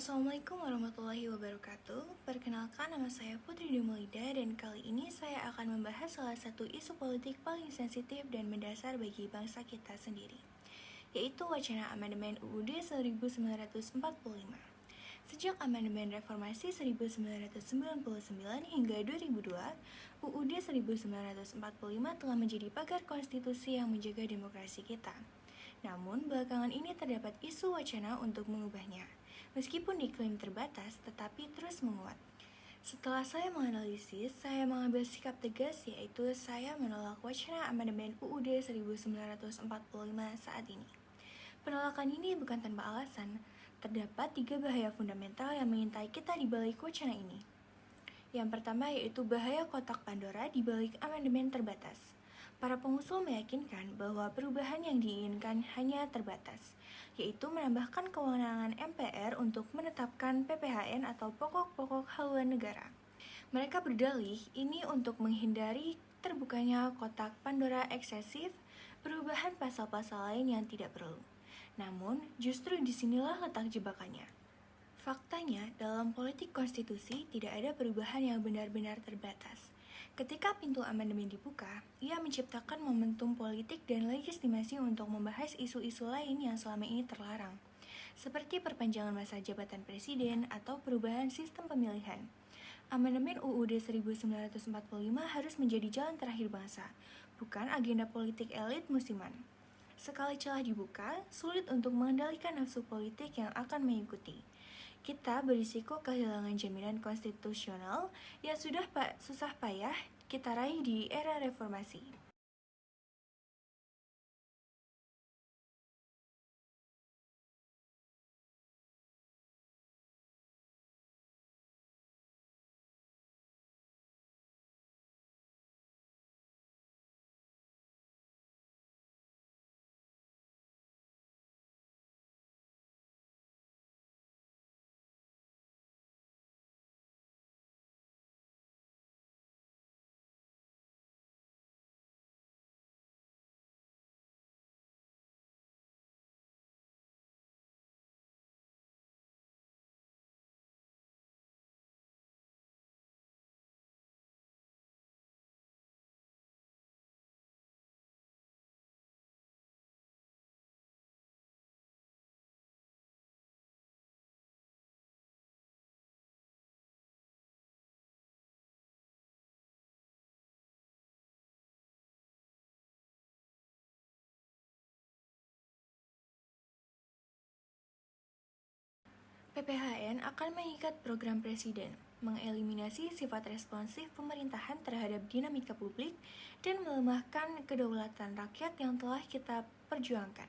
Assalamualaikum warahmatullahi wabarakatuh. Perkenalkan, nama saya Putri Dumulida dan kali ini saya akan membahas salah satu isu politik paling sensitif dan mendasar bagi bangsa kita sendiri, yaitu wacana amandemen UUD 1945. Sejak amandemen reformasi 1999 hingga 2002, UUD 1945 telah menjadi pagar konstitusi yang menjaga demokrasi kita. Namun, belakangan ini terdapat isu wacana untuk mengubahnya. Meskipun diklaim terbatas, tetapi terus menguat. Setelah saya menganalisis, saya mengambil sikap tegas, yaitu saya menolak wacana amandemen UUD 1945 saat ini. Penolakan ini bukan tanpa alasan. Terdapat 3 bahaya fundamental yang mengintai kita di balik wacana ini. Yang pertama yaitu bahaya kotak Pandora di balik amandemen terbatas. Para pengusul meyakinkan bahwa perubahan yang diinginkan hanya terbatas, yaitu menambahkan kewenangan MPR untuk menetapkan PPHN atau pokok-pokok haluan negara. Mereka berdalih ini untuk menghindari terbukanya kotak Pandora eksesif, perubahan pasal-pasal lain yang tidak perlu. Namun, justru disinilah letak jebakannya. Faktanya, dalam politik konstitusi tidak ada perubahan yang benar-benar terbatas. Ketika pintu amandemen dibuka, ia menciptakan momentum politik dan legitimasi untuk membahas isu-isu lain yang selama ini terlarang, seperti perpanjangan masa jabatan presiden atau perubahan sistem pemilihan. Amandemen UUD 1945 harus menjadi jalan terakhir bangsa, bukan agenda politik elit musiman. Sekali celah dibuka, sulit untuk mengendalikan nafsu politik yang akan mengikuti. Kita berisiko kehilangan jaminan konstitusional yang sudah susah payah kita raih di era reformasi. PPHN akan mengikat program presiden, mengeliminasi sifat responsif pemerintahan terhadap dinamika publik, dan melemahkan kedaulatan rakyat yang telah kita perjuangkan.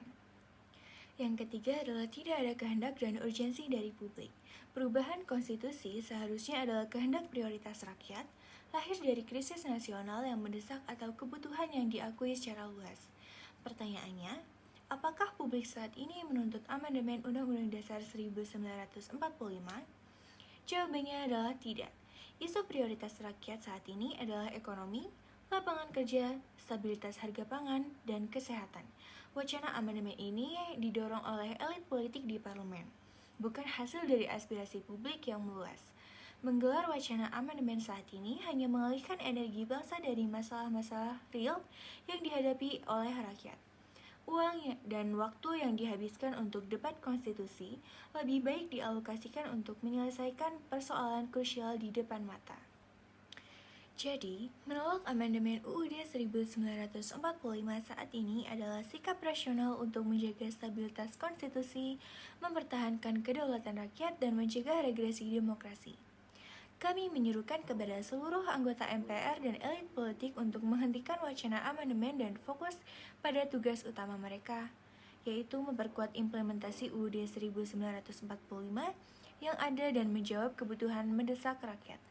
Yang ketiga adalah tidak ada kehendak dan urgensi dari publik. Perubahan konstitusi seharusnya adalah kehendak prioritas rakyat, lahir dari krisis nasional yang mendesak atau kebutuhan yang diakui secara luas. Pertanyaannya, apakah publik saat ini menuntut amandemen Undang-Undang Dasar 1945? Jawabannya adalah tidak. Isu prioritas rakyat saat ini adalah ekonomi, lapangan kerja, stabilitas harga pangan, dan kesehatan. Wacana amandemen ini didorong oleh elit politik di parlemen, bukan hasil dari aspirasi publik yang meluas. Menggelar wacana amandemen saat ini hanya mengalihkan energi bangsa dari masalah-masalah real yang dihadapi oleh rakyat. Uang dan waktu yang dihabiskan untuk debat konstitusi lebih baik dialokasikan untuk menyelesaikan persoalan krusial di depan mata. Jadi, menolak amandemen UUD 1945 saat ini adalah sikap rasional untuk menjaga stabilitas konstitusi, mempertahankan kedaulatan rakyat, dan mencegah regresi demokrasi. Kami menyerukan kepada seluruh anggota MPR dan elit politik untuk menghentikan wacana amandemen dan fokus pada tugas utama mereka, yaitu memperkuat implementasi UUD 1945 yang ada dan menjawab kebutuhan mendesak rakyat.